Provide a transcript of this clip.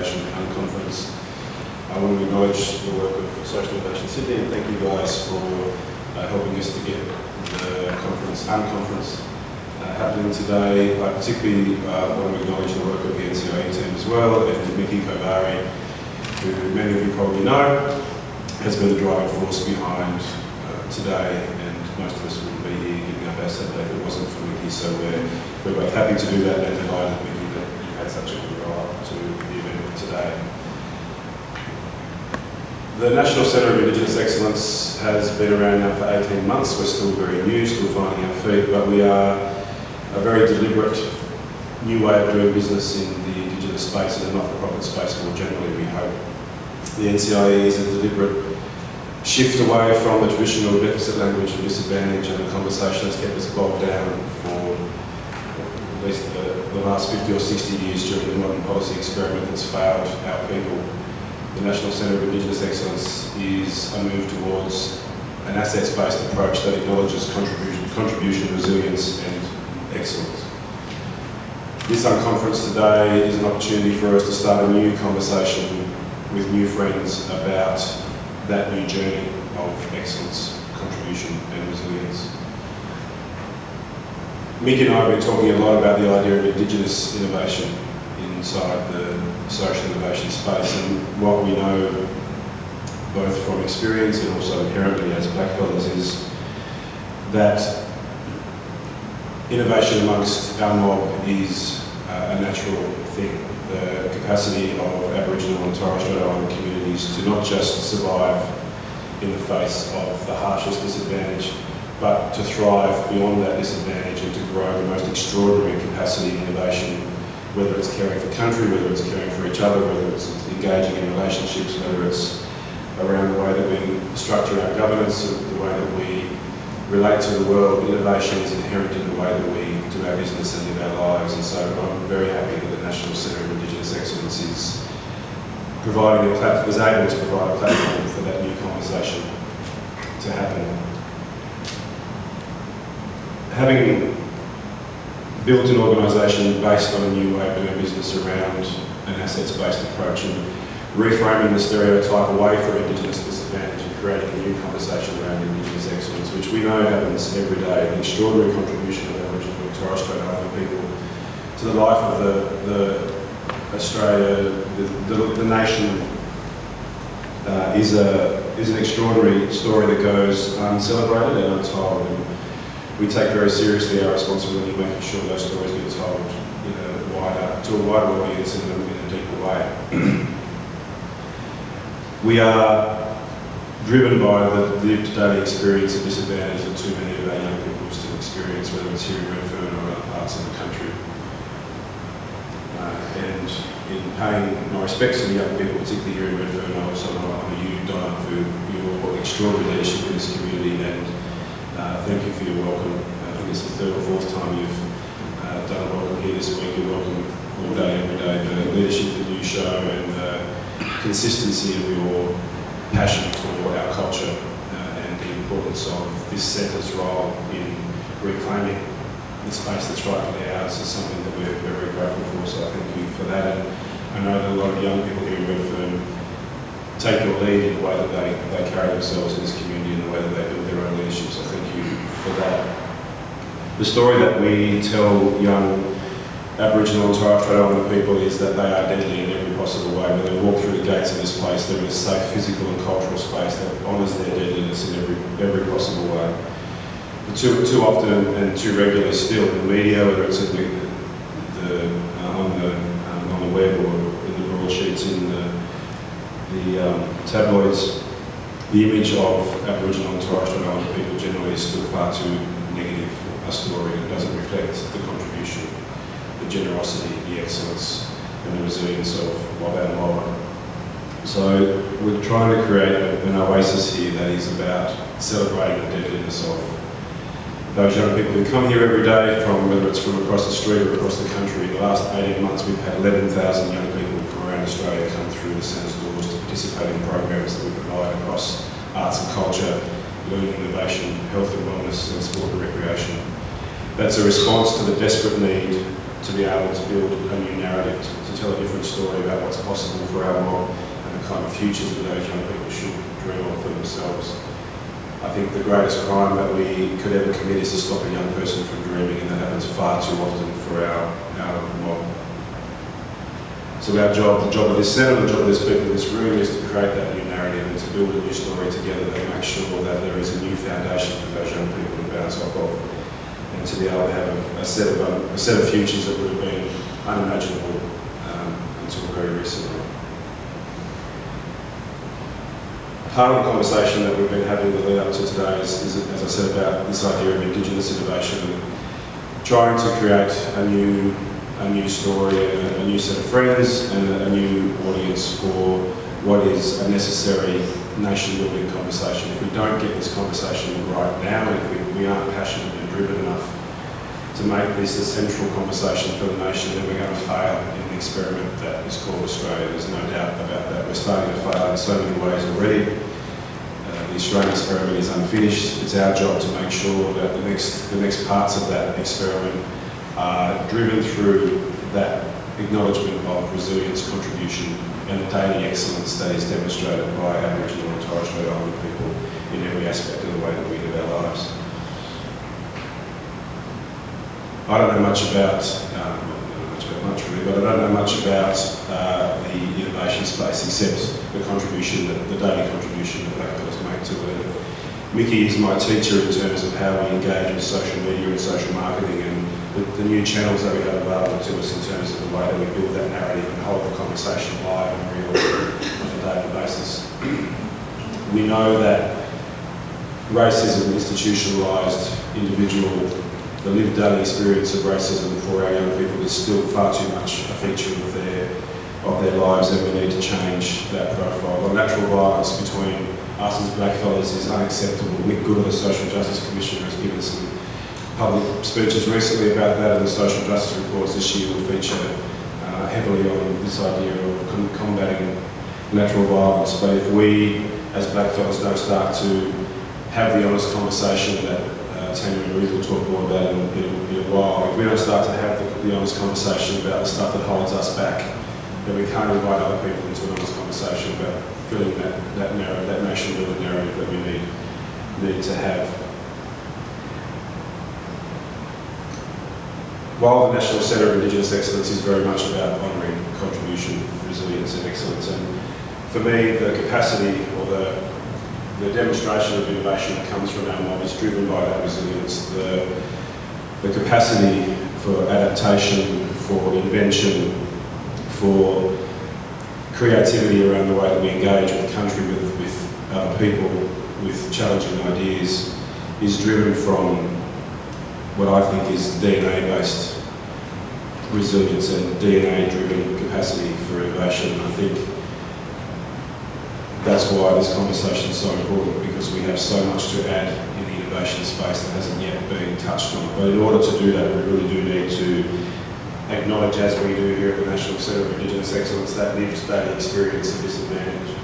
organisation, Unconference. I want to acknowledge the work of Social Innovation Sydney and thank you guys for helping us to get the Unconference happening today. I particularly want to acknowledge the work of the NCIE team as well, and Mickey Kovari, who many of you probably know, has been the driving force behind today, and most of us wouldn't be here giving up our Saturday if it wasn't for Mickey, so we're both happy to do that and delighted, Mickey, that you had such a good role up to the event today. The National Centre of Indigenous Excellence has been around now for 18 months. We're still very new, still finding our feet, but we are a very deliberate new way of doing business in the Indigenous space and the not-for-profit space more generally, we hope. The NCIE is a deliberate shift away from the traditional deficit language and disadvantage, and a conversation that's kept us bogged down for at least the last 50 or 60 years during the modern policy experiment that's failed our people. The National Centre of Indigenous Excellence is a move towards an assets-based approach that acknowledges contribution, resilience and excellence. This Unconference today is an opportunity for us to start a new conversation with new friends about that new journey of excellence, contribution and resilience. Mick and I have been talking a lot about the idea of Indigenous innovation inside the social innovation space, and what we know both from experience and also inherently as blackfellas is that innovation amongst our mob is a natural thing. The capacity of Aboriginal and Torres Strait Islander communities to not just survive in the face of the harshest disadvantage, but to thrive beyond that disadvantage and to grow the most extraordinary capacity and innovation, whether it's caring for country, whether it's caring for each other, whether it's engaging in relationships, whether it's around the way that we structure our governance, the way that we relate to the world. Innovation is inherent in the way that we do our business and live our lives, and so I'm very happy that the National Centre of Indigenous Excellence is providing a platform, is able to provide a platform for that new conversation to happen. Having built an organisation based on a new way of doing business around an assets-based approach and reframing the stereotype away from Indigenous disadvantage and creating a new conversation around Indigenous excellence, which we know happens every day, an extraordinary contribution of Aboriginal and Torres Strait Islander people to the life of the Australia, the nation is an extraordinary story that goes uncelebrated and untold. And we take very seriously our responsibility of making sure those stories get told to a wider audience in a deeper way. We are driven by the lived daily experience of disadvantage that too many of our young people still experience, whether it's here in Redfern or other parts of the country. And in paying my respects to the young people, particularly here in Redfern, I also honour you, Donna, for your extraordinary leadership in this community, and thank you for your welcome. I think it's the third or fourth time you've done a welcome here this week. You're welcome all day, every day. The leadership that you show and the consistency of your passion for our culture and the importance of this centre's role in reclaiming the space that's rightfully ours is something that we're very grateful for, so I thank you for that. And I know that a lot of young people here in Redfern take your lead in the way that they carry themselves in this community and the way that they build their own leadership, so thank you for that. The story that we tell young Aboriginal and Torres Strait Islander people is that they are deadly in every possible way. When they walk through the gates of this place, they're in a safe physical and cultural space that honours their deadliness in every possible way. But too often and too regularly still in the media, whether it's on the web or in the broadsheets in the tabloids, the image of Aboriginal and Torres Strait Islander people generally is still far too negative a story that doesn't reflect the contribution, the generosity, the excellence and the resilience of our mob. So we're trying to create an oasis here that is about celebrating the deadliness of those young people who come here every day, whether it's from across the street or across the country. In the last 18 months we've had 11,000 young people from around Australia come through the Centre's doors to participate in programs that we provide across arts and culture, learning, innovation, health and wellness and sport and recreation. That's a response to the desperate need to be able to build a new narrative, to tell a different story about what's possible for our mob and the kind of futures that those young people should dream of for themselves. I think the greatest crime that we could ever commit is to stop a young person from dreaming, and that happens far too often for our mob. So our job, the job of this centre, the job of this people in this room, is to create that new narrative and to build a new story together that makes sure that there is a new foundation for those young people to bounce off of, and to be able to have a set of futures that would have been unimaginable until very recently. Part of the conversation that we've been having in the lead up to today is, as I said, about this idea of Indigenous innovation and trying to create a new story and a new set of friends and a new audience for what is a necessary nation-building conversation. If we don't get this conversation right now, and if we aren't passionate and driven enough to make this a central conversation for the nation, then we're going to fail in the experiment that is called Australia. There's no doubt about that. We're starting to fail in so many ways already. The Australian experiment is unfinished. It's our job to make sure that the next parts of that experiment are driven through that acknowledgement of resilience, contribution, and the daily excellence that is demonstrated by Aboriginal and Torres Strait Islander people in every aspect of the way that we live our lives. I don't know much about, but I don't know much about the innovation space except the contribution, the daily contribution that blackfellas make to it. Mickey is my teacher in terms of how we engage with social media and social marketing and the new channels that we have available to us in terms of the way that we build that narrative and hold the conversation live and real on a daily basis. We know that racism, institutionalized, individual, the lived daily experience of racism for our young people is still far too much a feature of their lives, and we need to change that profile. The natural violence between us as blackfellas is unacceptable. Nick Good of the Social Justice Commission has given some public speeches recently about that, and the social justice reports this year will feature heavily on this idea of combating natural violence. But if we, as blackfellas, don't start to have the honest conversation that Tanya and Ruth will talk more about in a while, if we don't start to have the honest conversation about the stuff that holds us back, then we can't invite other people into an honest conversation about filling that narrative, that nation-building narrative that we need to have. While the National Centre of Indigenous Excellence is very much about honouring contribution, resilience and excellence, and for me the capacity or the demonstration of innovation that comes from our mob is driven by that resilience, the capacity for adaptation, for invention, for creativity around the way that we engage with country, with other people, with challenging ideas, is driven from what I think is DNA-based resilience and DNA-driven capacity for innovation. I think that's why this conversation is so important, because we have so much to add in the innovation space that hasn't yet been touched on. But in order to do that, we really do need to acknowledge, as we do here at the National Centre of Indigenous Excellence, that lived daily experience of disadvantage.